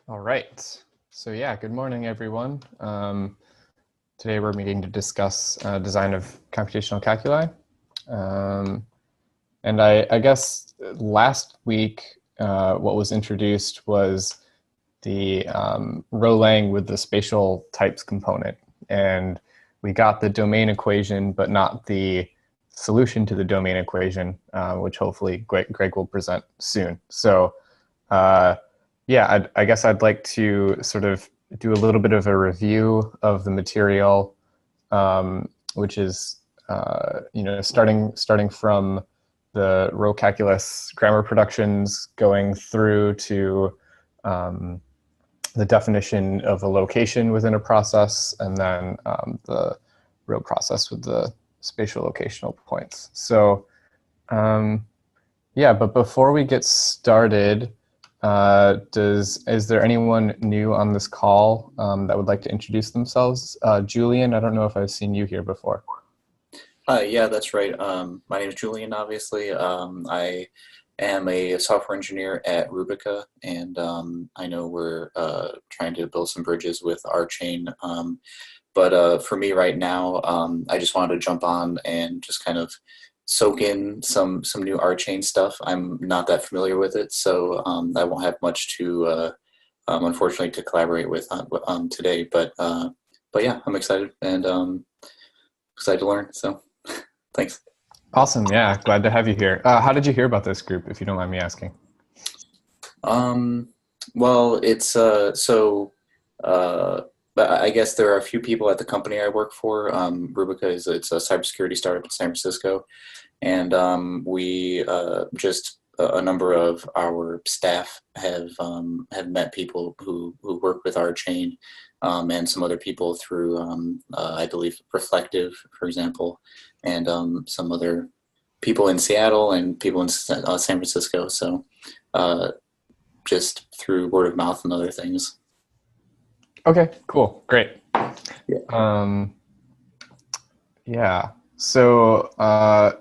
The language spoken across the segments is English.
All right. So yeah, good morning, everyone. Today we're meeting to discuss design of computational calculi. And I guess last week what was introduced was the Rolang with the spatial types component. And we got the domain equation, but not the solution to the domain equation, which hopefully Greg will present soon. So yeah, I guess I'd like to sort of do a little bit of a review of the material, which is, starting from the row calculus grammar productions, going through to the definition of a location within a process, and then the row process with the spatial locational points. So yeah, but before we get started, is there anyone new on this call that would like to introduce themselves? Julian, I don't know if I've seen you here before. Yeah, that's right. My name is Julian, obviously. I am a software engineer at Rubica, and I know we're trying to build some bridges with RChain. But for me right now, I just wanted to jump on and just kind of soak in some new RChain stuff. I'm not that familiar with it, so I won't have much to, unfortunately, to collaborate with on today. But yeah, I'm excited and excited to learn. So thanks. Awesome. Yeah, glad to have you here. How did you hear about this group, if you don't mind me asking? Well, it's but I guess there are a few people at the company I work for. Rubica it's a cybersecurity startup in San Francisco, and we just a number of our staff have met people who work with RChain, and some other people through I believe Reflective, for example, and some other people in Seattle and people in San Francisco. So just through word of mouth and other things. Okay, cool, great. Yeah. Yeah. So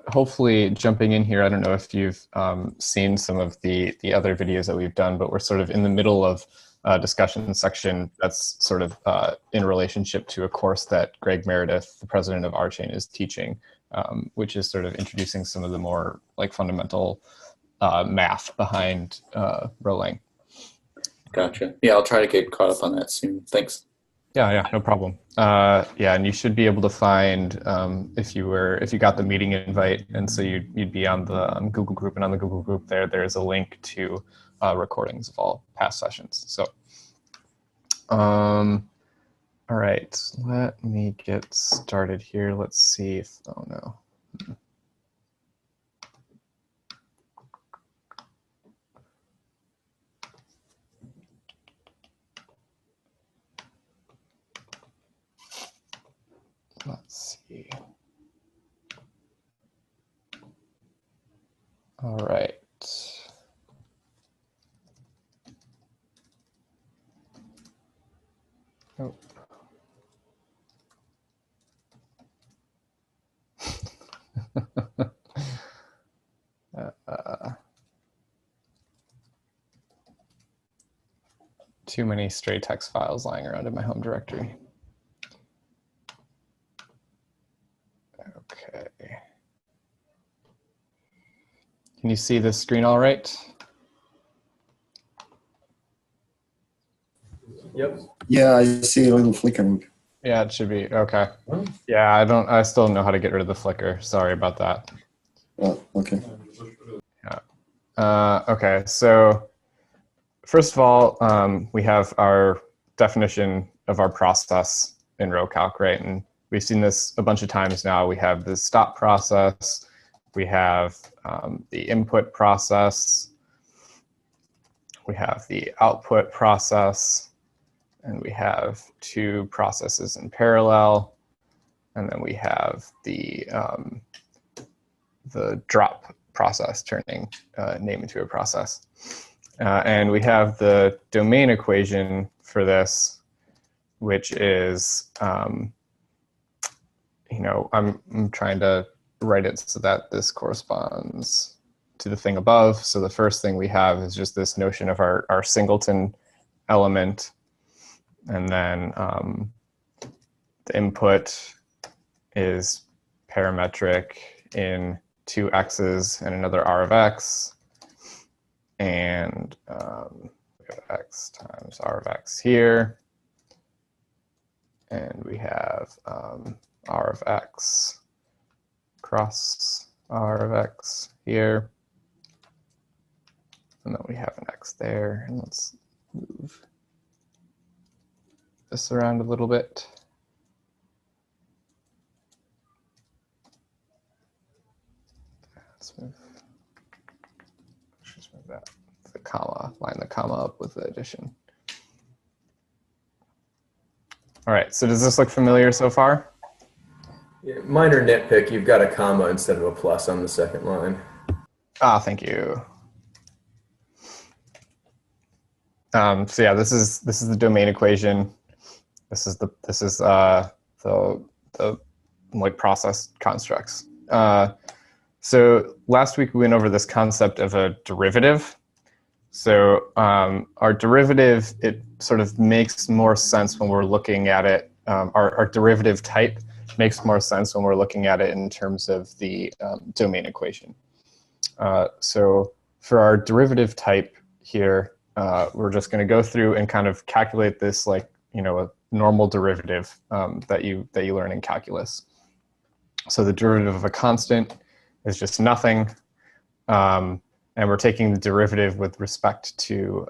hopefully jumping in here, I don't know if you've seen some of the other videos that we've done, but we're sort of in the middle of a discussion section that's sort of in relationship to a course that Greg Meredith, the president of RChain, is teaching, which is sort of introducing some of the more like fundamental math behind Rolang. Gotcha. Yeah, I'll try to get caught up on that soon. Thanks. Yeah, no problem. Yeah, and you should be able to find if you got the meeting invite, and so you'd be on the Google group, and on the Google group there's a link to recordings of all past sessions. So, all right, let me get started here. Let's see if Let's see. All right. Oh. Too many stray text files lying around in my home directory. Okay. Can you see this screen all right? Yep. Yeah, I see a little flickering. Yeah, it should be. Okay. Yeah, I still don't know how to get rid of the flicker. Sorry about that. Oh, okay. Yeah. Okay, so first of all, we have our definition of our process in RowCalc, right? And we've seen this a bunch of times now. We have the stop process. We have the input process. We have the output process. And we have two processes in parallel. And then we have the drop process, turning name into a process. And we have the domain equation for this, which is, I'm trying to write it so that this corresponds to the thing above. So the first thing we have is just this notion of our singleton element, and then the input is parametric in 2 x's and another r of x, and we have x times r of x here, and we have r of x cross r of x here, and then we have an x there. And let's move this around a little bit. Let's move that, the comma, line the comma up with the addition. All right, so does this look familiar so far? Yeah, minor nitpick, you've got a comma instead of a plus on the second line. Ah, thank you. So yeah, this is the domain equation. This is the like process constructs. So last week we went over this concept of a derivative. So our derivative, it sort of makes more sense when we're looking at it. Our derivative type makes more sense when we're looking at it in terms of the domain equation. So for our derivative type here, we're just going to go through and kind of calculate this like, you know, a normal derivative that you learn in calculus. So the derivative of a constant is just nothing, and we're taking the derivative with respect to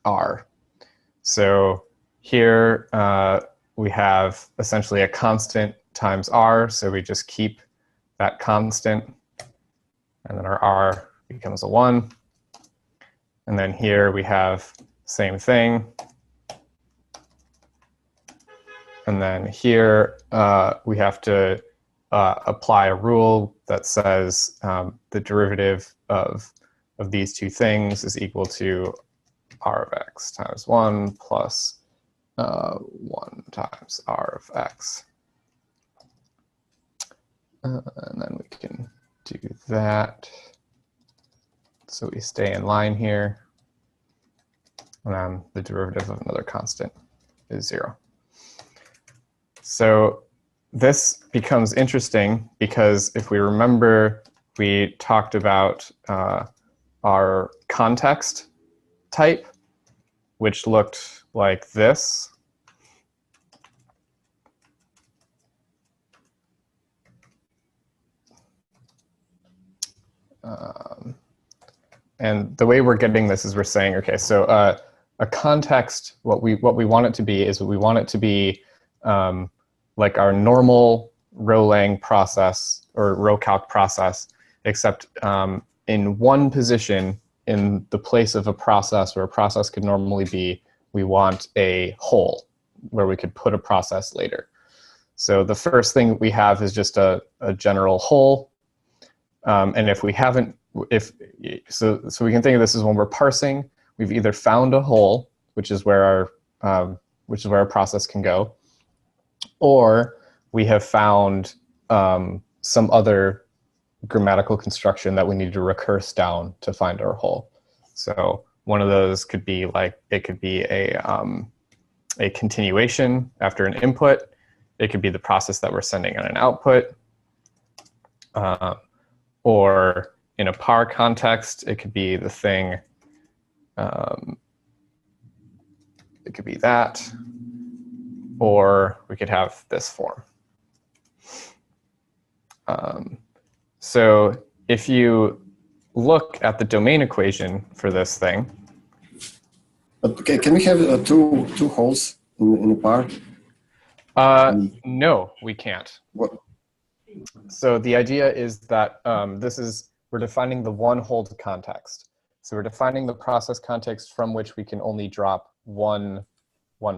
r. So here we have essentially a constant times r, so we just keep that constant, and then our r becomes a 1. And then here we have same thing. And then here we have to apply a rule that says the derivative of these two things is equal to r of x times 1 plus 1 times r of x. And then we can do that. So we stay in line here. And then the derivative of another constant is 0. So this becomes interesting because if we remember, we talked about our context type, which looked like this. And the way we're getting this is we're saying, okay, so a context, what we want it to be is we want it to be like our normal row-lang process or row-calc process, except in one position in the place of a process where a process could normally be, we want a hole where we could put a process later. So the first thing we have is just a general hole. And if we haven't, so we can think of this as when we're parsing, we've either found a hole, which is where our process can go, or we have found some other grammatical construction that we need to recurse down to find our hole. So one of those could be like, it could be a continuation after an input. It could be the process that we're sending on an output. Or in a par context, it could be the thing, it could be that, or we could have this form. So if you look at the domain equation for this thing. Okay, can we have two holes in a par? No, we can't. What? So the idea is that we're defining the one hold context. So we're defining the process context from which we can only drop one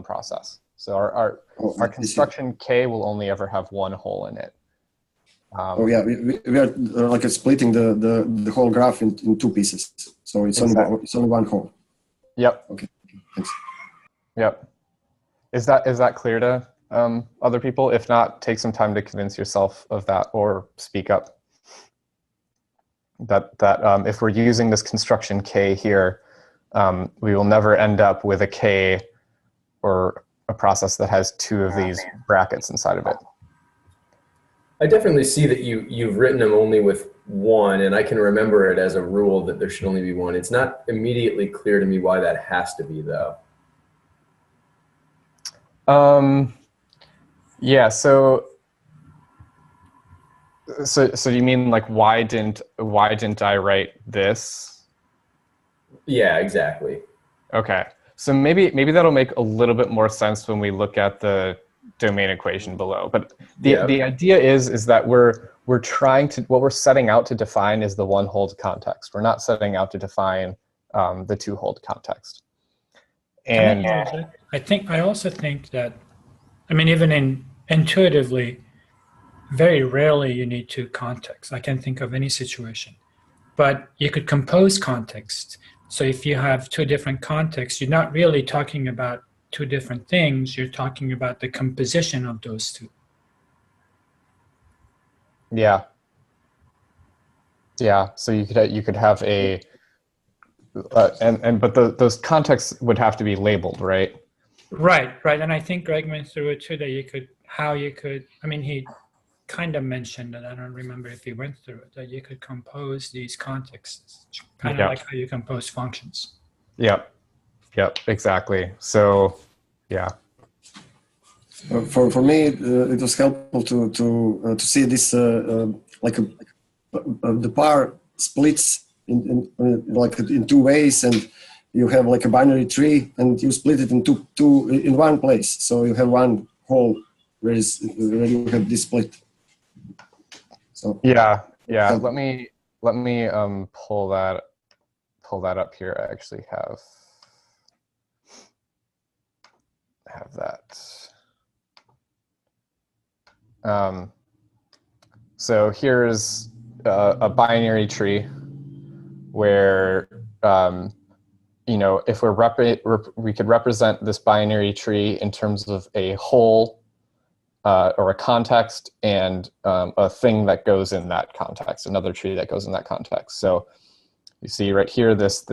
process. So our construction K will only ever have one hole in it. Oh yeah, we are like splitting the whole graph in two pieces. So it's Exactly. only one hole. Yep. Okay, thanks. Yep. Is that clear to other people? If not, take some time to convince yourself of that or speak up. That if we're using this construction K here, we will never end up with a K or a process that has two of these brackets inside of it. I definitely see that you've written them only with one, and I can remember it as a rule that there should only be one. It's not immediately clear to me why that has to be, though. Yeah, so you mean like why didn't I write this? Yeah, exactly. Okay. So maybe that'll make a little bit more sense when we look at the domain equation below. But the idea is that we're trying to, what we're setting out to define is the one hold context. We're not setting out to define the two hold context. And I also think that, I mean, even intuitively, very rarely you need two contexts. I can't think of any situation, but you could compose context. So if you have two different contexts, you're not really talking about two different things. You're talking about the composition of those two. Yeah. Yeah. So you could have a but those contexts would have to be labeled, right? Right. And I think Greg went through it too, that I mean, he kind of mentioned that, I don't remember if he went through it, that you could compose these contexts, kind of like how you compose functions. Yep, exactly. So, yeah. For me, it was helpful to see this like the par splits in two ways, and you have like a binary tree, and you split it in two in one place. So you have one whole where you have this split. So yeah. Let me pull that up here. I actually have that. So here's a binary tree where you know, if we could represent this binary tree in terms of a whole or a context and a thing that goes in that context, another tree that goes in that context. So you see right here this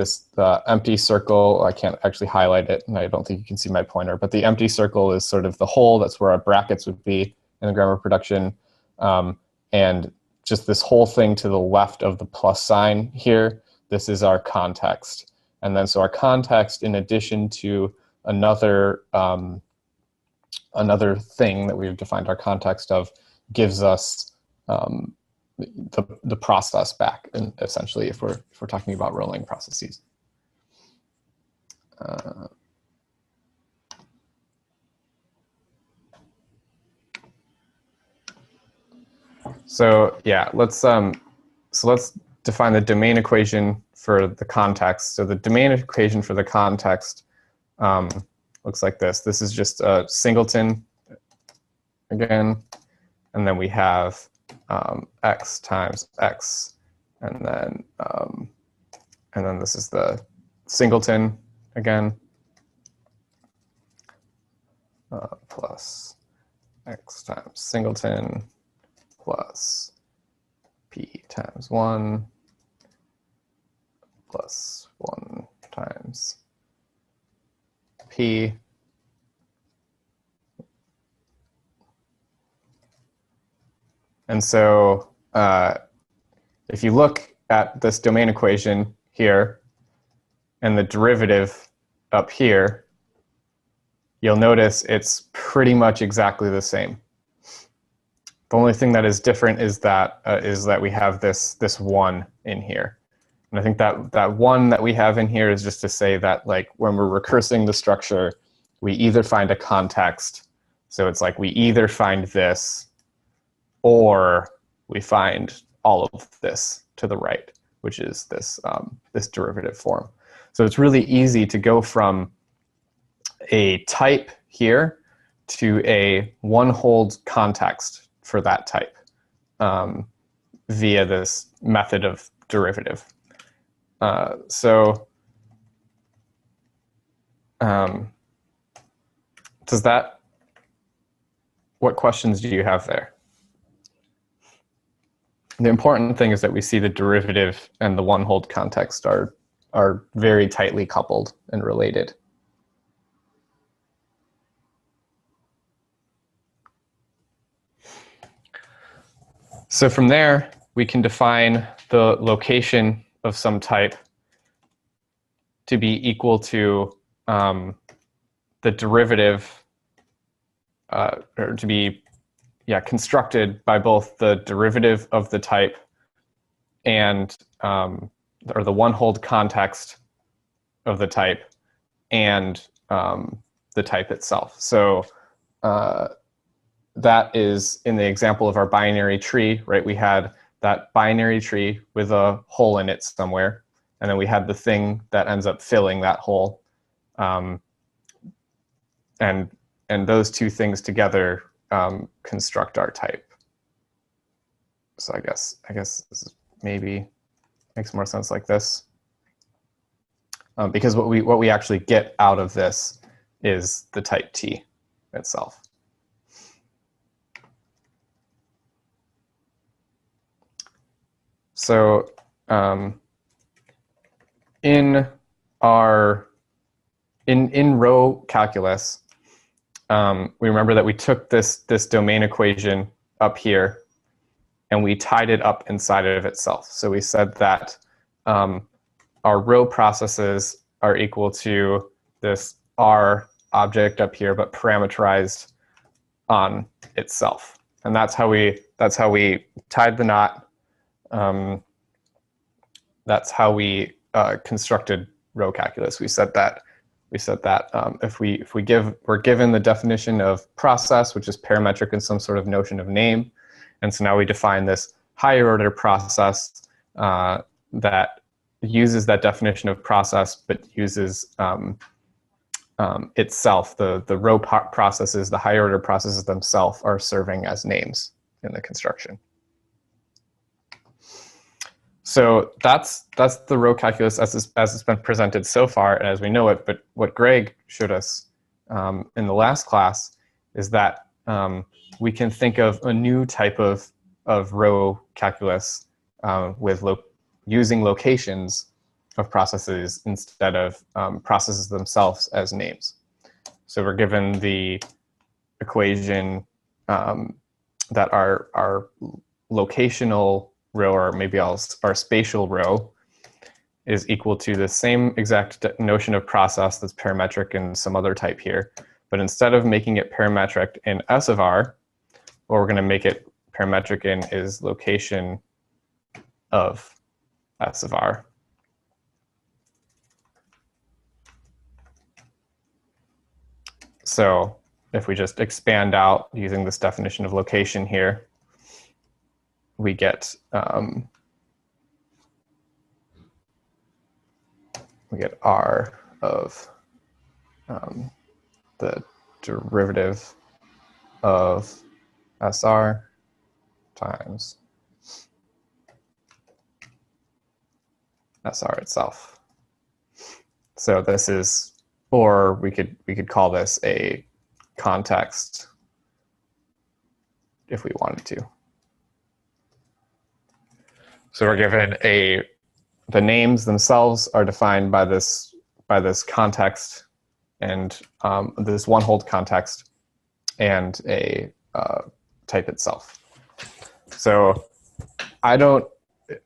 empty circle. I can't actually highlight it, and I don't think you can see my pointer, but the empty circle is sort of the whole. That's where our brackets would be in the grammar production. And just this whole thing to the left of the plus sign here, this is our context. And then so our context, in addition to another thing that we've defined our context of, gives us the process back, and essentially, if we're talking about rolling processes. So yeah, let's define the domain equation for the context. So the domain equation for the context looks like this. This is just a singleton again, and then we have x times x, and then this is the singleton again, plus x times singleton plus p times 1 plus 1 times p. And so if you look at this domain equation here and the derivative up here, you'll notice it's pretty much exactly the same. The only thing that is different is that we have this 1 in here. And I think that 1 that we have in here is just to say that, like, when we're recursing the structure, we either find a context. So it's like we either find this or we find all of this to the right, which is this this derivative form. So it's really easy to go from a type here to a one-hold context for that type via this method of derivative. What questions do you have there? The important thing is that we see the derivative and the one-hold context are are very tightly coupled and related. So from there, we can define the location of some type to be equal to the derivative, or to be constructed by both the derivative of the type and or the one-hold context of the type and the type itself. So that is in the example of our binary tree, right? We had that binary tree with a hole in it somewhere, and then we had the thing that ends up filling that hole. And those two things together construct our type. So I guess this is maybe makes more sense like this, because what we actually get out of this is the type T itself. So in row calculus, we remember that we took this domain equation up here and we tied it up inside of itself. So we said that our row processes are equal to this R object up here, but parameterized on itself. And that's how we tied the knot. That's how we constructed row calculus. We said that if we're given the definition of process, which is parametric in some sort of notion of name, and so now we define this higher order process that uses that definition of process, but uses itself. The row processes, the higher order processes themselves, are serving as names in the construction. So that's the row calculus as it's been presented so far and as we know it. But what Greg showed us in the last class is that we can think of a new type of row calculus with using locations of processes instead of processes themselves as names. So we're given the equation that our locational row, or maybe our spatial row, is equal to the same exact notion of process that's parametric in some other type here. But instead of making it parametric in S of R, what we're going to make it parametric in is location of S of R. So if we just expand out using this definition of location here, we get R of the derivative of SR times SR itself. So this is, or we could call this a context if we wanted to. So we're given the names themselves are defined by this context and this one-hold context and a type itself. So I don't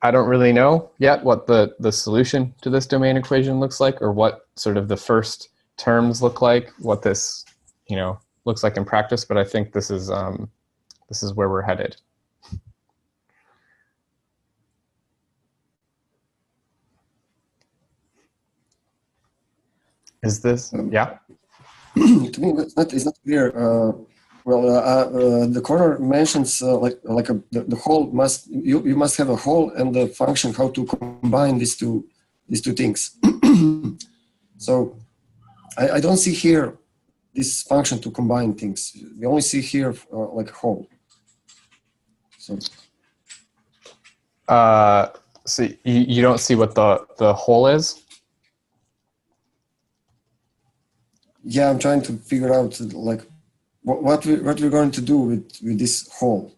really know yet what the solution to this domain equation looks like, or what sort of the first terms look like, what this looks like in practice. But I think this is where we're headed. Is this yeah? To me, it's not clear. The corner mentions the whole must you must have a whole and the function how to combine these two things. So I don't see here this function to combine things. We only see here like a whole. So so you don't see what the whole is? Yeah, I'm trying to figure out like what we're going to do with this whole.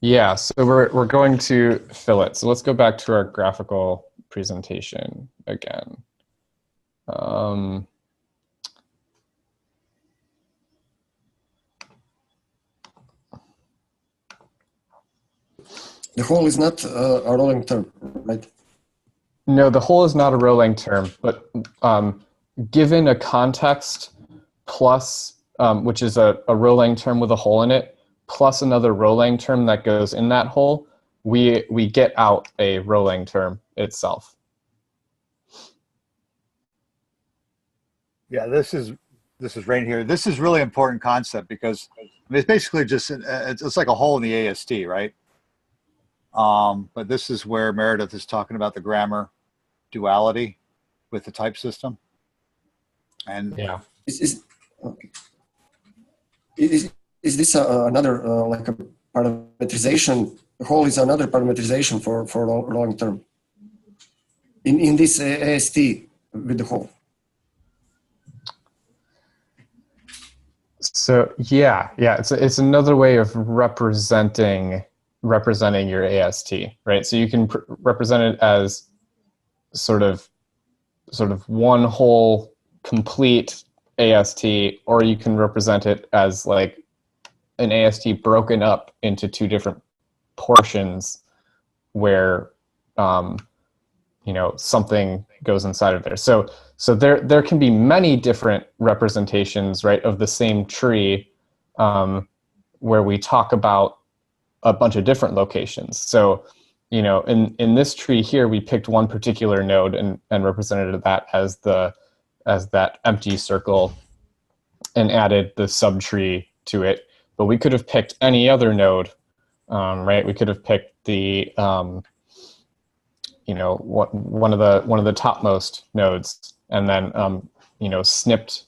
Yeah, so we're going to fill it. So let's go back to our graphical presentation again. The whole is not a rolling term, right? No, the whole is not a row length term, but given a context plus, which is a row length term with a hole in it, plus another row length term that goes in that hole, we get out a row length term itself. Yeah, this is right here. This is really important concept because I mean, it's basically just it's like a hole in the AST, right? But this is where Meredith is talking about the grammar duality with the type system. And yeah, Is this another like a parameterization? The whole is another parameterization for long term. In this AST with the whole. So yeah, it's another way of representing your AST, right? So you can represent it as sort of one whole complete AST, or you can represent it as like an AST broken up into two different portions where you know, something goes inside of there. So there can be many different representations, right, of the same tree, where we talk about a bunch of different locations. So, you know, in this tree here, we picked one particular node and represented that as that empty circle and added the subtree to it. But we could have picked any other node, right? We could have picked the you know, one of the topmost nodes, and then you know, snipped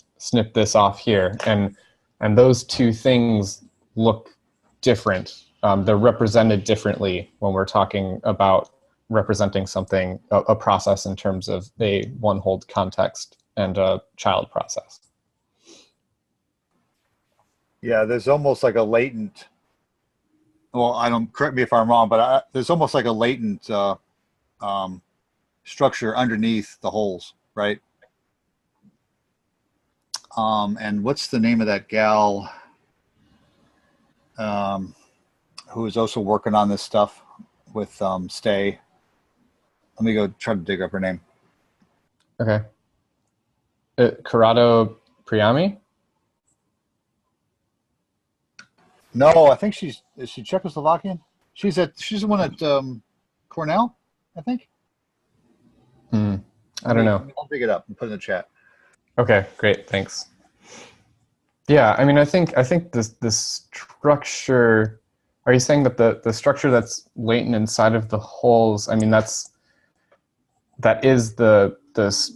this off here, and those two things look different. They're represented differently when we're talking about representing something, a process, in terms of a one-hold context and a child process. yeah, there's almost like a latent. Well, I don't, correct me if I'm wrong, but there's almost like a latent structure underneath the holes, right? And what's the name of that gal who is also working on this stuff with Stay? Let me go try to dig up her name. Okay. Corrado Priami? No, I think is she Czechoslovakian? She's the one at Cornell, I think. I don't know. I'll dig it up and put it in the chat. Okay, great, thanks. Yeah, I mean, I think this structure. Are you saying that the structure that's latent inside of the holes? I mean, that is it's,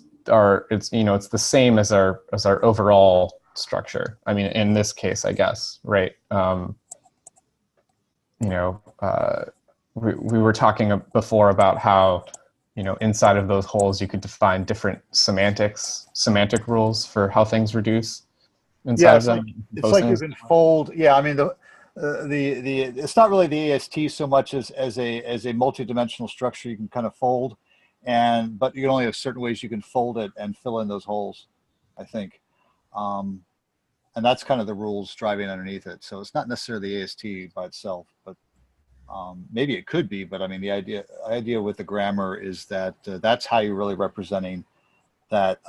you know, it's the same as our overall structure. I mean, in this case, I guess, right? You know, we were talking before about how, you know, inside of those holes you could define different semantic rules for how things reduce inside of them. It's like you can fold. Yeah, I mean the it's not really the AST so much as a multi-dimensional structure you can kind of fold, but you can only have certain ways you can fold it and fill in those holes, I think. And that's kind of the rules driving underneath it. So it's not necessarily the AST by itself, but maybe it could be. But I mean, the idea with the grammar is that that's how you're really representing that.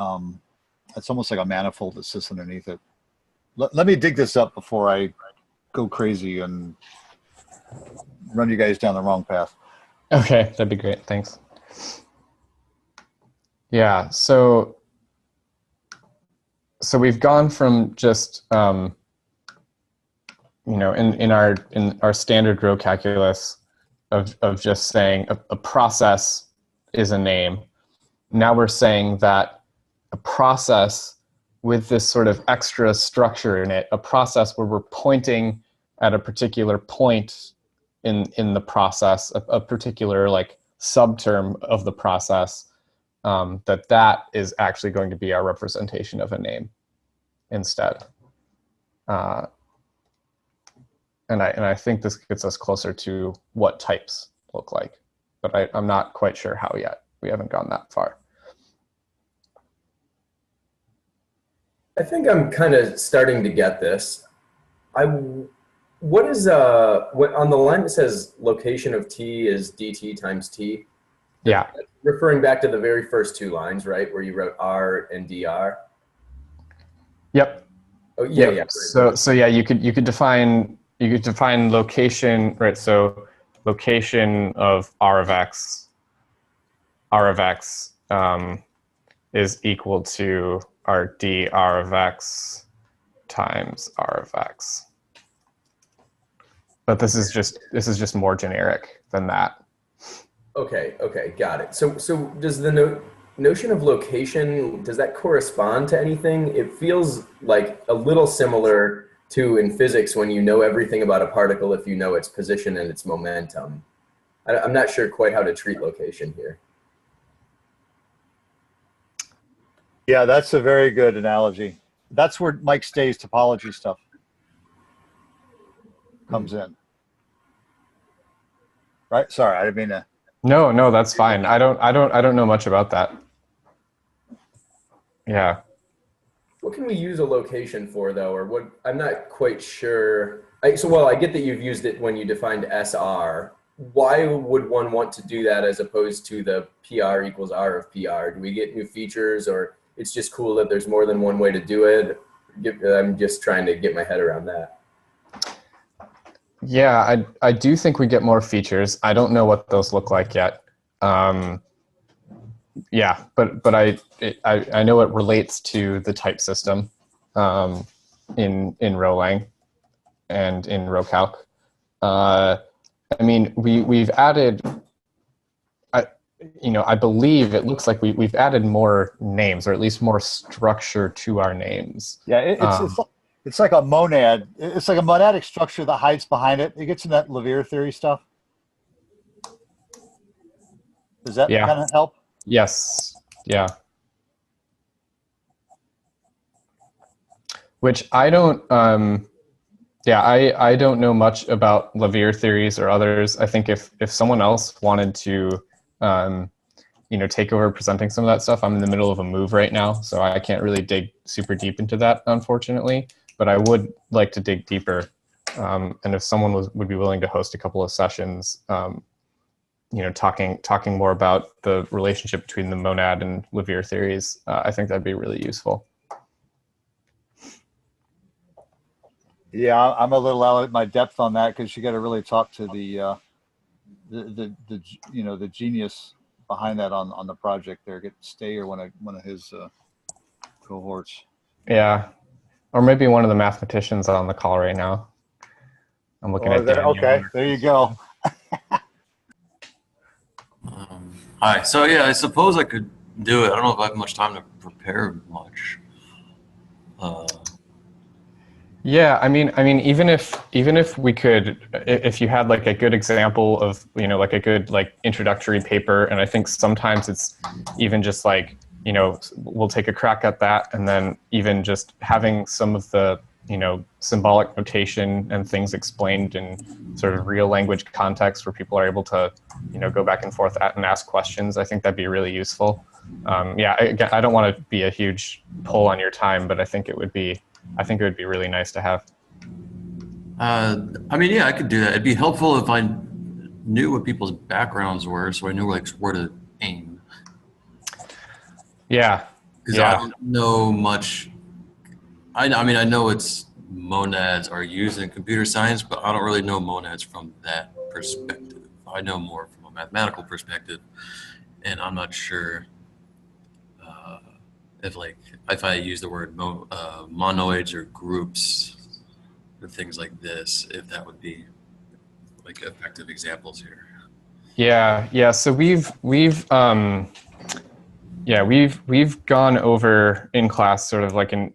It's almost like a manifold that sits underneath it. Let me dig this up before I go crazy and run you guys down the wrong path. Okay, that'd be great. Thanks. Yeah, so we've gone from just you know, in our standard row calculus of just saying a process is a name. Now we're saying that a process with this sort of extra structure in it, a process where we're pointing at a particular point in the process, a particular like subterm of the process, that is actually going to be our representation of a name instead. and I think this gets us closer to what types look like, but I'm not quite sure how yet. We haven't gone that far. I think I'm kind of starting to get this. What is what on the line that says location of t is dt times t? Yeah. That's referring back to the very first two lines, right, where you wrote r and dr. Yep. Oh yeah, yep. Yeah. So yeah, you could define location, right? So location of r of x is equal to our dr of x times r of x. But this is just more generic than that. Okay, got it. So does the notion of location, does that correspond to anything? It feels like a little similar to in physics when you know everything about a particle if you know its position and its momentum. I'm not sure quite how to treat location here. Yeah, that's a very good analogy. That's where Mike Stay's topology stuff comes in. Right? Sorry, I didn't mean to. No, that's fine. I don't know much about that. Yeah. What can we use a location for though, or what? I'm not quite sure. Well, I get that you've used it when you defined SR. Why would one want to do that as opposed to the PR equals R of PR? Do we get new features, or it's just cool that there's more than one way to do it? I'm just trying to get my head around that. Yeah, I do think we get more features. I don't know what those look like yet. Yeah, but I know it relates to the type system in Rolang and in RoCalc. I mean, we've added. I believe it looks like we've added more names, or at least more structure to our names. Yeah, it's like a monad. It's like a monadic structure that hides behind it. It gets in that Lawvere theory stuff. Does that kind of help? Yes. Yeah. Which I don't. I don't know much about Lawvere theories or others. I think if someone else wanted to, take over presenting some of that stuff, I'm in the middle of a move right now, so I can't really dig super deep into that, unfortunately. But I would like to dig deeper, and if someone would be willing to host a couple of sessions, talking more about the relationship between the monad and Lawvere theories, I think that'd be really useful. Yeah, I'm a little out at my depth on that because you got to really talk to the genius behind that on the project there. Get Stay or one of his cohorts. Yeah, or maybe one of the mathematicians on the call right now. I'm looking at Daniel. Okay, there you go. Hi. So yeah, I suppose I could do it. I don't know if I have much time to prepare much. Yeah, I mean, even if we could, if you had like a good example of, like a good introductory paper, and I think sometimes it's even just like, we'll take a crack at that, and then even just having some of the, symbolic notation and things explained in sort of real language context where people are able to, go back and forth and ask questions. I think that'd be really useful. Again, I don't want to be a huge pull on your time, but I think it would be really nice to have. I mean, yeah, I could do that. It'd be helpful if I knew what people's backgrounds were, so I knew where to aim. Yeah. Because I don't know much. I mean, I know it's monads are used in computer science, but I don't really know monads from that perspective. I know more from a mathematical perspective, and I'm not sure if I use the word monoids or groups or things like this, if that would be like effective examples here. Yeah. So we've gone over in class sort of like an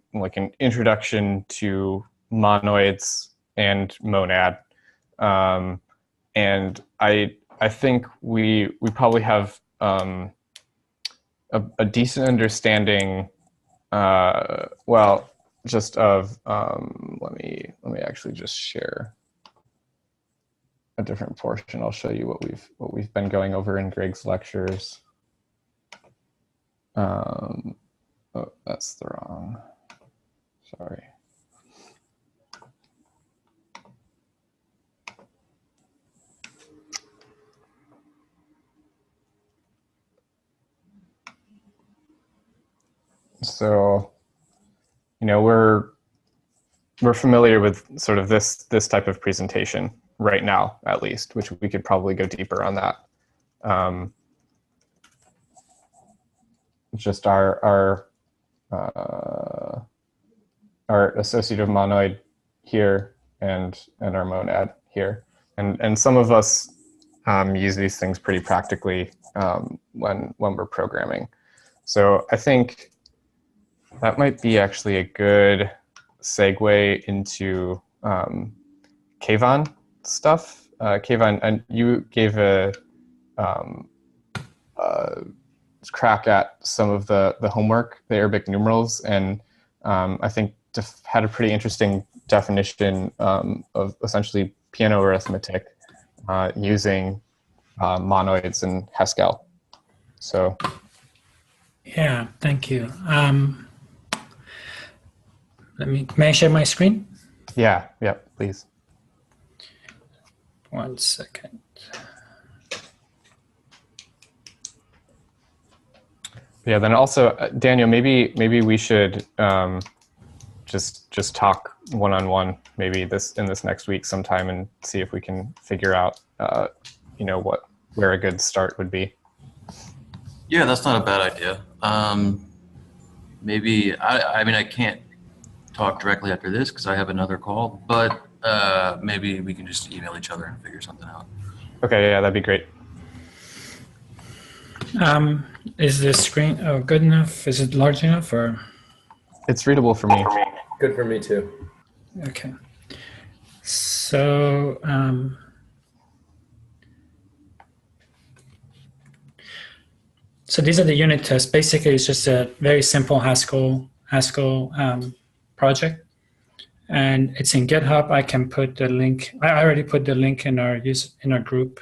introduction to monoids and monad, and I think we probably have a decent understanding, just of let me actually just share a different portion. I'll show you what we've been going over in Greg's lectures. Oh, that's the wrong. Sorry. So, you know, we're familiar with sort of this type of presentation right now, at least, which we could probably go deeper on that. Just our associative monoid here and our monad here, and some of us use these things pretty practically when we're programming. So I think that might be actually a good segue into Kayvon stuff. Kayvon, and you gave a crack at some of the homework, the Arabic numerals, and I think had a pretty interesting definition of essentially piano arithmetic using monoids and Haskell. So, yeah, thank you. May I share my screen? Yeah, please. 1 second. Yeah, then also, Daniel, maybe we should just talk one-on-one maybe in this next week sometime and see if we can figure out you know, where a good start would be. Yeah, that's not a bad idea. Maybe I mean I can't talk directly after this because I have another call, but maybe we can just email each other and figure something out. Okay, yeah, that'd be great. Is the screen good enough? Is it large enough, or? It's readable for me. Good for me too. Okay. So so these are the unit tests. Basically, it's just a very simple Haskell project, and it's in GitHub. I can put the link. I already put the link in our group,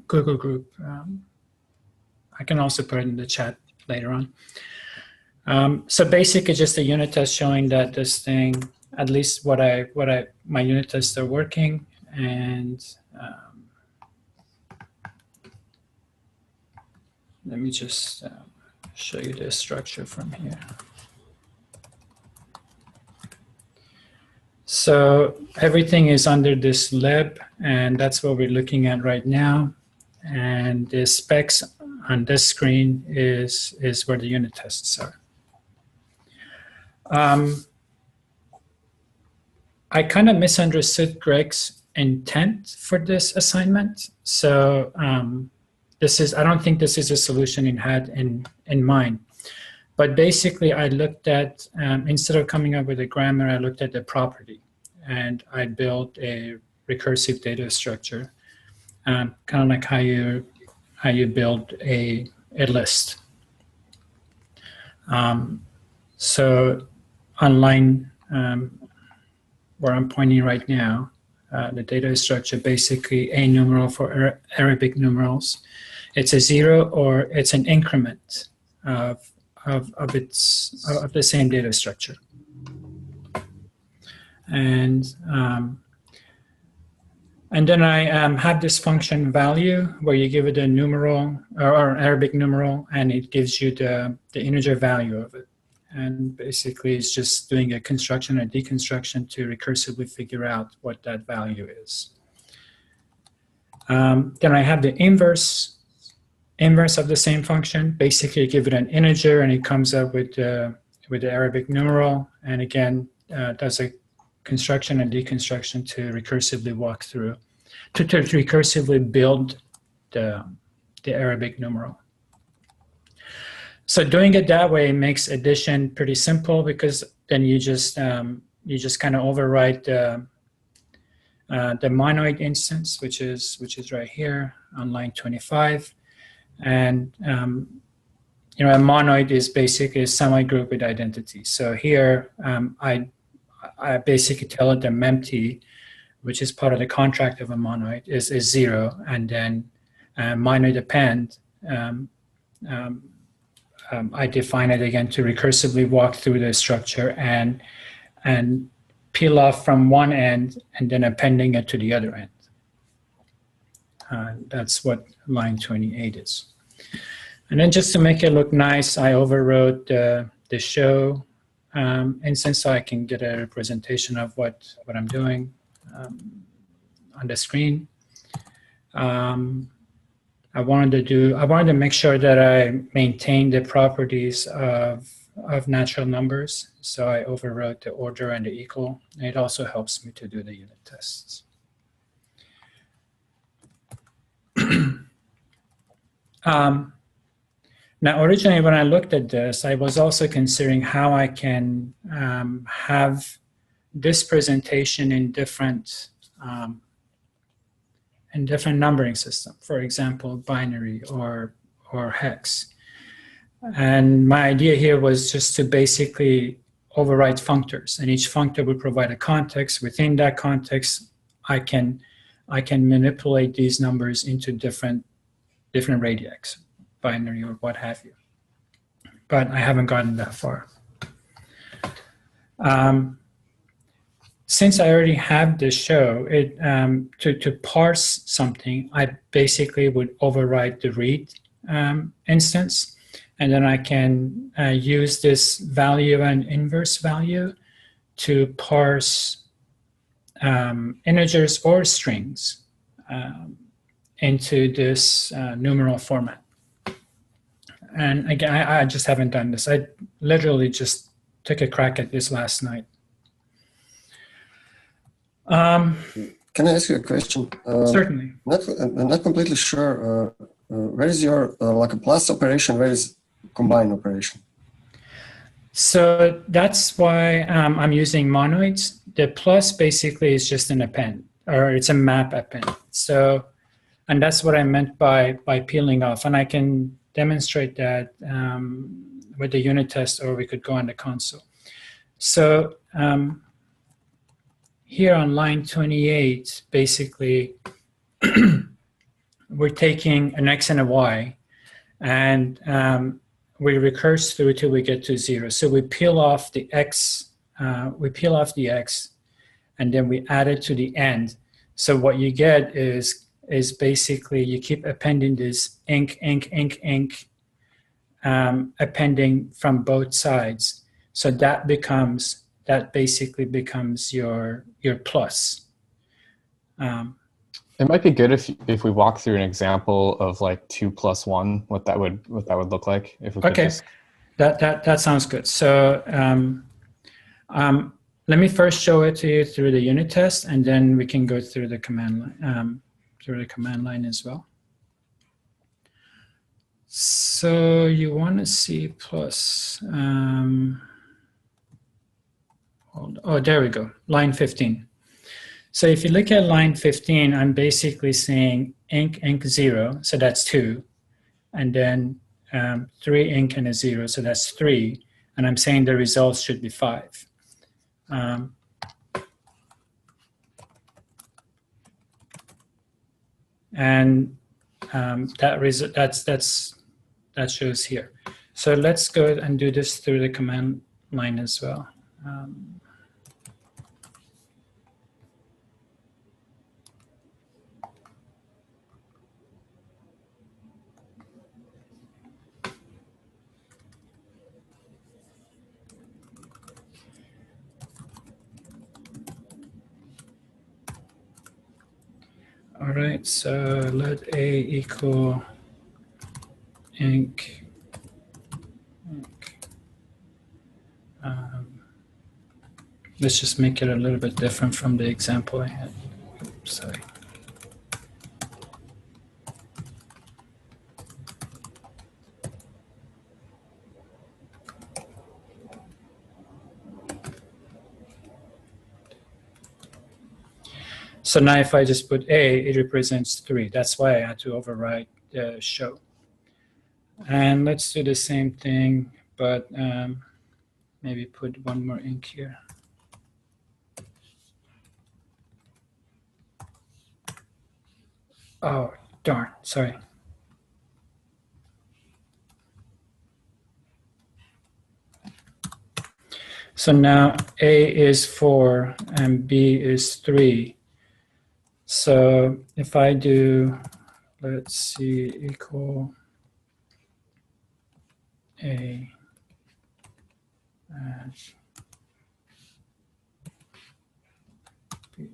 Google group. I can also put it in the chat later on. So basically, just a unit test showing that this thing, at least my unit tests are working, and let me just show you the structure from here. So everything is under this lib, and that's what we're looking at right now. And the specs on this screen is where the unit tests are. I kind of misunderstood Greg's intent for this assignment. So I don't think this is a solution he had in mind. But basically, I looked at, instead of coming up with a grammar, I looked at the property. And I built a recursive data structure, kind of like how you build a list. So on line where I'm pointing right now, the data structure, basically a numeral for Arabic numerals. It's a 0 or it's an increment of the same data structure. And then I have this function value where you give it a numeral or Arabic numeral, and it gives you the integer value of it. And basically, it's just doing a construction or deconstruction to recursively figure out what that value is. Then I have the inverse of the same function. Basically, you give it an integer, and it comes up with the Arabic numeral, and again does a construction and deconstruction to recursively walk through, to recursively build the Arabic numeral. So doing it that way makes addition pretty simple, because then you just kind of overwrite the monoid instance, which is right here on line 25, and you know, a monoid is basically a semi-group with identity. So here I basically tell it the mempty which is part of the contract of a monoid, is 0, and then monoid append, I define it again to recursively walk through the structure and peel off from one end and then appending it to the other end. That's what line 28 is. And then just to make it look nice, I overwrote the show instance so I can get a representation of what I'm doing on the screen. I wanted to make sure that I maintain the properties of natural numbers. So I overwrote the order and the equal. And it also helps me to do the unit tests. Now, originally, when I looked at this, I was also considering how I can have this presentation in different numbering system, for example, binary or hex. And my idea here was just to basically override functors, and each functor would provide a context. Within that context, I can manipulate these numbers into different radii, binary or what have you. But I haven't gotten that far. Since I already have this show, to parse something, I basically would override the read instance, and then I can use this value and inverse value to parse integers or strings into this numeral format. And again, I just haven't done this. I literally just took a crack at this last night. Can I ask you a question? Certainly. I'm not completely sure. Where is your like a plus operation? Where is combine operation? So that's why I'm using monoids. The plus basically is just an append, or it's a map append. So, and that's what I meant by peeling off. And I can demonstrate that with the unit test, or we could go on the console. So here on line 28, basically, we're taking an x and a y, and we recurse through till we get to 0. So we peel off the x, and then we add it to the end. So what you get is basically you keep appending this ink, appending from both sides. So that basically becomes your plus. It might be good if we walk through an example of like 2 plus 1, what that would look like. If we could Okay, that sounds good. So let me first show it to you through the unit test, and then we can go through the command line, as well. So you want to see plus. Oh, there we go. Line 15. So if you look at line 15, I'm basically saying ink 0, so that's 2, and then 3 ink and a 0, so that's 3, and I'm saying the results should be 5. And that shows here. So let's go and do this through the command line as well. All right, so let A equal ink. Let's just make it a little bit different from the example I had. Oops, sorry. So now if I just put A, it represents 3. That's why I had to override the show. And let's do the same thing, but maybe put one more ink here. Oh, darn, sorry. So now A is 4 and B is 3. So if I do, let's see, equal A and B,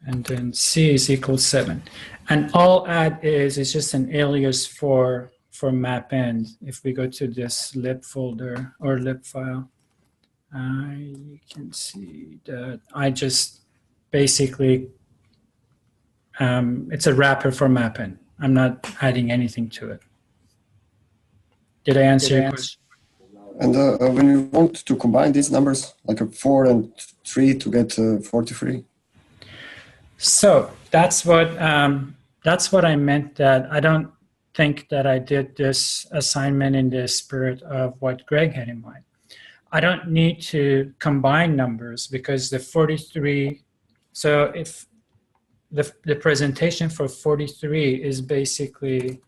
and then C is equal 7. And all add is just an alias for mapend. If we go to this lib folder or lib file, you can see that I just basically, it's a wrapper for mapend. I'm not adding anything to it. Did I answer your question? And when you want to combine these numbers, like a 4 and 3 to get 43? So that's what I meant, that I don't think that I did this assignment in the spirit of what Greg had in mind. I don't need to combine numbers because the 43, so if the presentation for 43 is basically,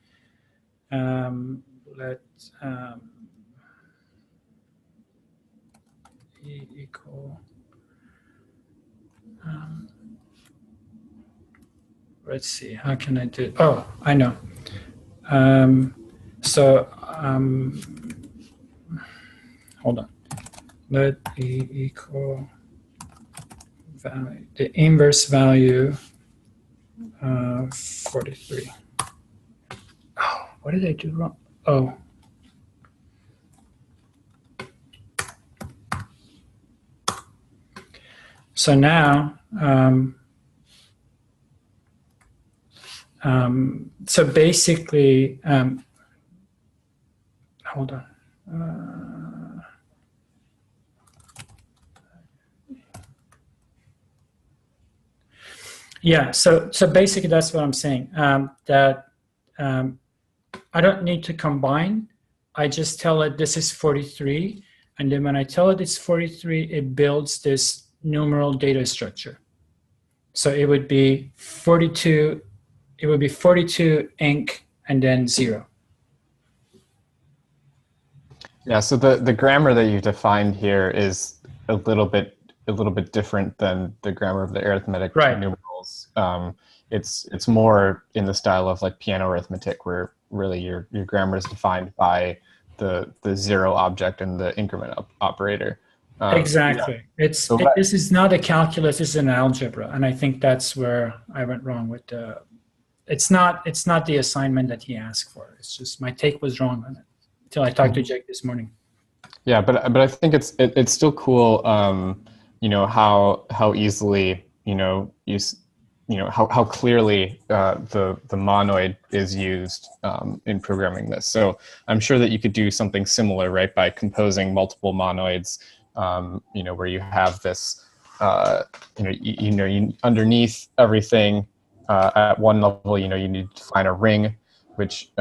E equal, let's see, how can I do, oh, I know. Hold on. Let E equal value, the inverse value of 43. Oh, what did I do wrong? Oh. So now, so basically, hold on. Yeah, so basically that's what I'm saying, that I don't need to combine. I just tell it this is 43. And then when I tell it it's 43, it builds this numeral data structure. So it would be 42, it would be 42 inc and then 0. Yeah, so the grammar that you defined here is a little bit different than the grammar of the arithmetic numerals. It's more in the style of like piano arithmetic, where really your grammar is defined by the 0 object and the increment operator. Exactly. Yeah. This is not a calculus, it's an algebra, and I think that's where I went wrong with the. It's not the assignment that he asked for. It's just my take was wrong on it until I talked to Jake this morning. Yeah, but I think it's still cool. You know how easily how clearly the monoid is used in programming this. So I'm sure that you could do something similar, right, by composing multiple monoids. Where you have this, underneath everything at one level, you need to define a ring, which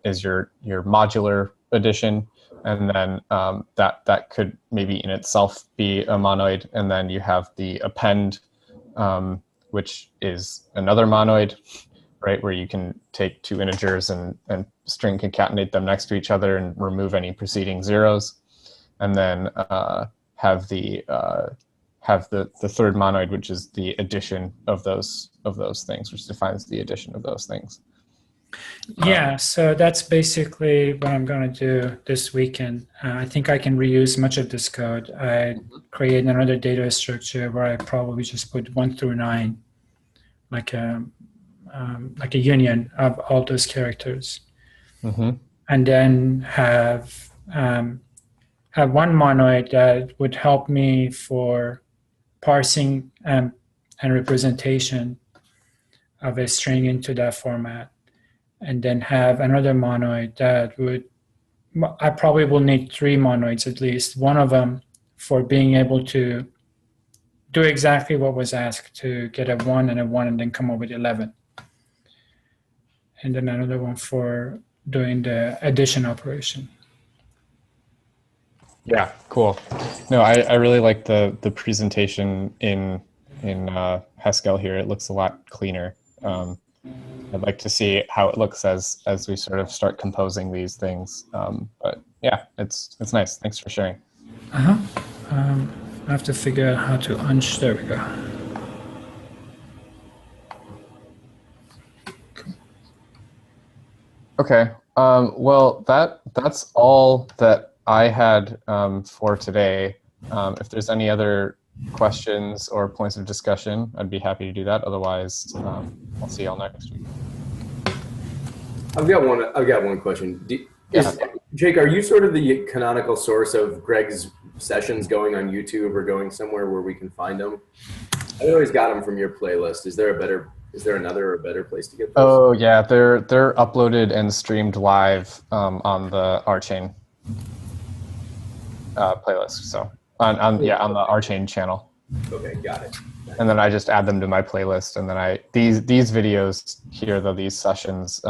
is your modular addition, and then that could maybe in itself be a monoid, and then you have the append, which is another monoid, right, where you can take two integers and string concatenate them next to each other and remove any preceding zeros, and then have the third monoid, which is the addition of those things, which defines the addition of those things. Yeah, so that's basically what I'm going to do this weekend. I think I can reuse much of this code. I create another data structure where I probably just put 1 through 9, like a union of all those characters, and then have one monoid that would help me for parsing and representation of a string into that format, and then have another monoid that would, I probably will need 3 monoids at least, one of them for being able to do exactly what was asked, to get a 1 and a 1 and then come up with 11. And then another one for doing the addition operation. Yeah, cool. No, I really like the presentation in Haskell here. It looks a lot cleaner. I'd like to see how it looks as we sort of start composing these things. But yeah, it's nice. Thanks for sharing. I have to figure out how to there we go. Okay. Well, that's all that I had for today. If there's any other questions or points of discussion, I'd be happy to do that. Otherwise, I'll see y'all next week. I've got one question. Jake, are you sort of the canonical source of Greg's sessions going on YouTube or going somewhere where we can find them? I always got them from your playlist. Is there another or better place to get those? Oh yeah, they're uploaded and streamed live on the RChain playlist. So on the RChain channel. Okay, got it. And then I just add them to my playlist, and then these videos here, though, these sessions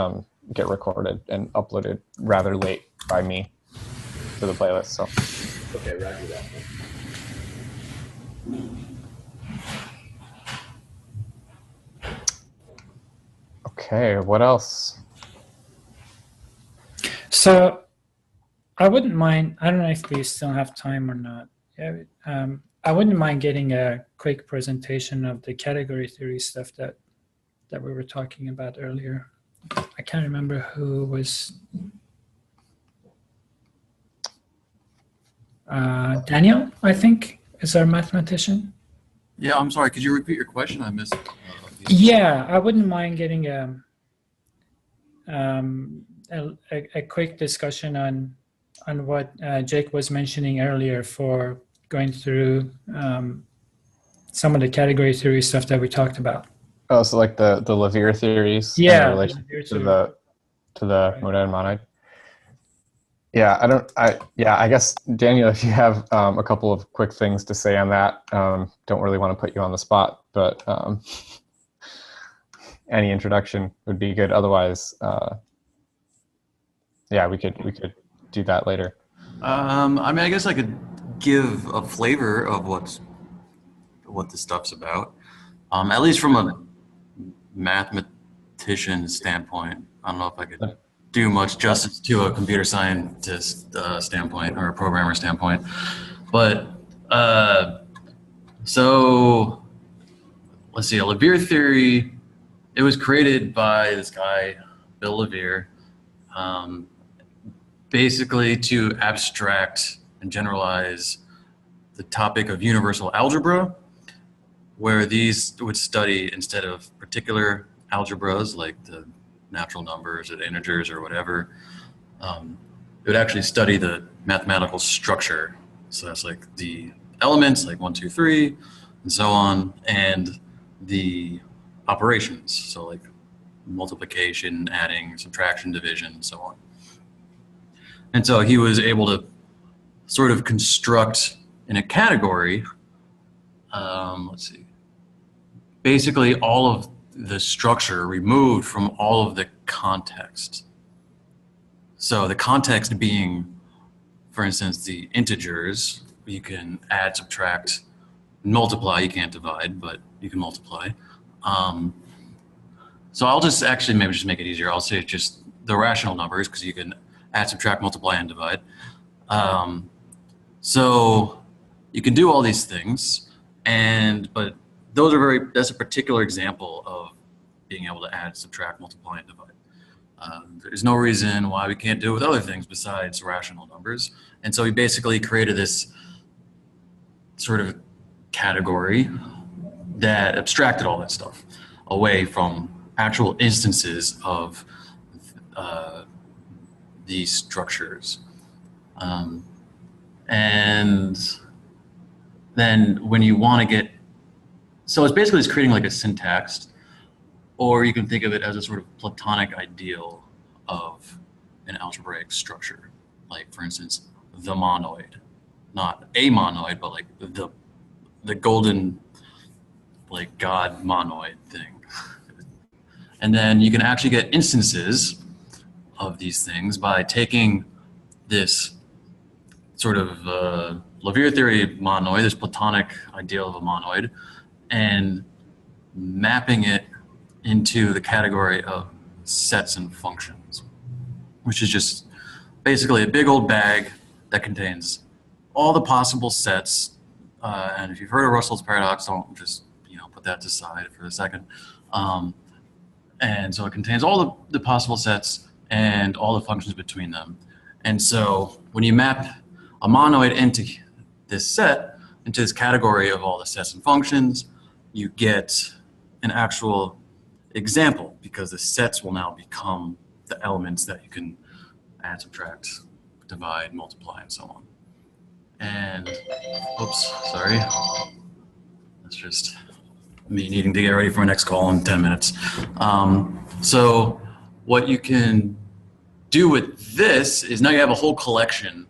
get recorded and uploaded rather late by me to the playlist. So okay, roger that. Okay, what else? So I wouldn't mind, I don't know if we still have time or not. I wouldn't mind getting a quick presentation of the category theory stuff that we were talking about earlier. I can't remember who was. Daniel, I think, is our mathematician. Yeah, I'm sorry. Could you repeat your question? I missed. Yeah, I wouldn't mind getting a quick discussion on what Jake was mentioning earlier for going through some of the category theory stuff that we talked about. Oh, so like the Lawvere theories. Yeah, in relation to the monad and monoid. Yeah, I guess, Daniel, if you have a couple of quick things to say on that, don't really want to put you on the spot, but any introduction would be good. Otherwise, yeah, we could do that later. I mean, I guess I could give a flavor of what this stuff's about, at least from a mathematician standpoint. I don't know if I could do much justice to a computer scientist standpoint or a programmer standpoint, but so let's see. A Lawvere theory. It was created by this guy, Bill Lawvere, basically to abstract and generalize the topic of universal algebra, where these would study, instead of particular algebras like the natural numbers or the integers or whatever, it would actually study the mathematical structure. So that's like the elements, like 1, 2, 3, and so on, and the operations, so like multiplication, adding, subtraction, division, and so on. And so he was able to sort of construct in a category, let's see, basically all of the structure removed from all of the context. So the context being, for instance, the integers, you can add, subtract, multiply. You can't divide, but you can multiply. So I'll just actually maybe just make it easier. I'll say just the rational numbers, because you can add, subtract, multiply, and divide. So you can do all these things, but that's a particular example of being able to add, subtract, multiply, and divide. There's no reason why we can't do it with other things besides rational numbers. And so he basically created this sort of category that abstracted all that stuff away from actual instances of these structures. And then when you want to so it's basically creating like a syntax, or you can think of it as a sort of Platonic ideal of an algebraic structure. Like, for instance, the monoid. Not a monoid, but like the golden, like, God monoid thing. And then you can actually get instances of these things by taking this sort of Lawvere theory monoid, this Platonic ideal of a monoid, and mapping it into the category of sets and functions, which is just basically a big old bag that contains all the possible sets. And if you've heard of Russell's paradox, don't just put that to the side for a second. And so it contains all the possible sets and all the functions between them. And so when you map a monoid into this set, into this category of all the sets and functions, you get an actual example, because the sets will now become the elements that you can add, subtract, divide, multiply, and so on. And, oops, sorry. That's just me needing to get ready for my next call in 10 minutes. So what you can do with this is now you have a whole collection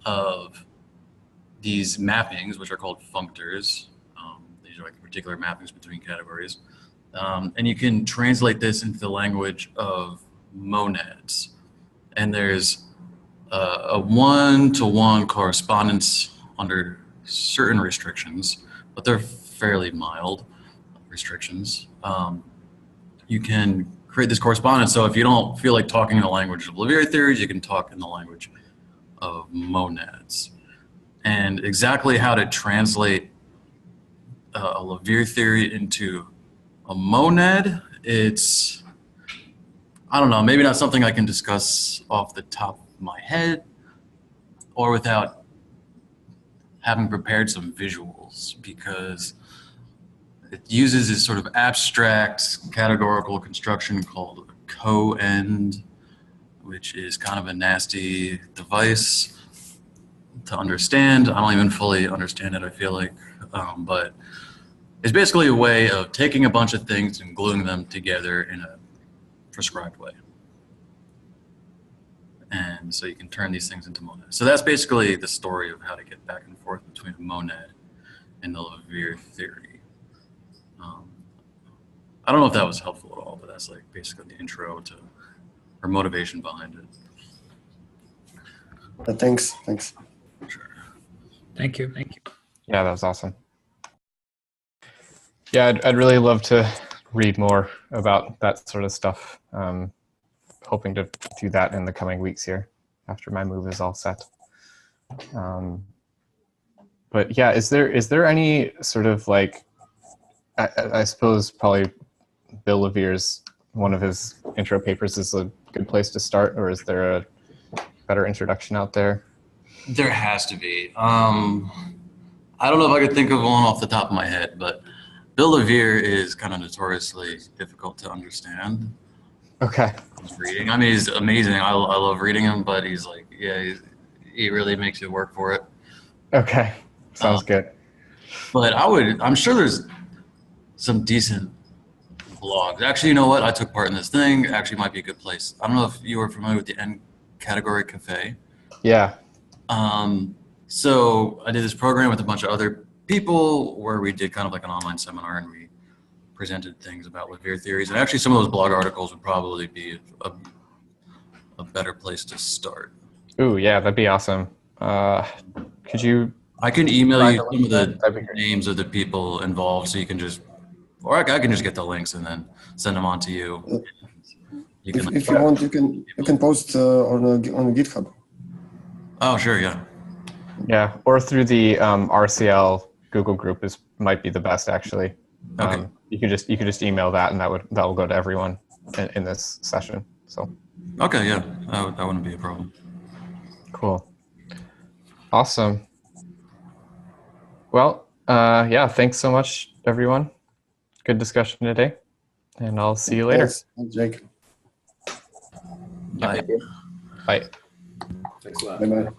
of these mappings, which are called functors. These are like particular mappings between categories. And you can translate this into the language of monads. And there's a one-to-one correspondence under certain restrictions, but they're fairly mild restrictions. You can create this correspondence. So if you don't feel like talking in the language of Lawvere theories, you can talk in the language of monads. And exactly how to translate a Lawvere theory into a monad, it's, I don't know, maybe not something I can discuss off the top of my head or without having prepared some visuals, because it uses this sort of abstract categorical construction called a co-end, which is kind of a nasty device to understand. I don't even fully understand it, I feel like, but it's basically a way of taking a bunch of things and gluing them together in a prescribed way. And so you can turn these things into monads. So that's basically the story of how to get back and forth between a monad and the Lawvere theory. I don't know if that was helpful at all, but that's like basically the intro to or motivation behind it. Thanks. Sure. Thank you. Yeah, that was awesome. Yeah, I'd really love to read more about that sort of stuff. Hoping to do that in the coming weeks here after my move is all set. But yeah, is there any sort of like, I suppose probably Bill Lavere's, one of his intro papers is a good place to start, or is there a better introduction out there? There has to be. I don't know if I could think of one off the top of my head, but Bill Lawvere is kind of notoriously difficult to understand. Okay. Reading. I mean, he's amazing. I love reading him, but he's like, yeah, he really makes you work for it. Okay. Sounds good. But I'm sure there's some decent blogs. Actually, you know what? I took part in this thing. Actually might be a good place. I don't know if you were familiar with the N Category Cafe. Yeah. So I did this program with a bunch of other people where we did kind of like an online seminar, and we presented things about Lawvere theories. And actually some of those blog articles would probably be a better place to start. Ooh, yeah, that'd be awesome. Could you? I can email you some of the names of the people involved, so you can just, or I can just get the links and then send them on to you. If you want, you can post on GitHub. Oh, sure, yeah. Yeah, or through the RCL Google group might be the best actually. Okay. You could just email that, and that will go to everyone in this session. So. Okay, yeah, that wouldn't be a problem. Cool. Awesome. Well, yeah, thanks so much, everyone. Good discussion today, and I'll see you later. Yes, Jake. Bye. Bye. Thanks a lot. Bye-bye.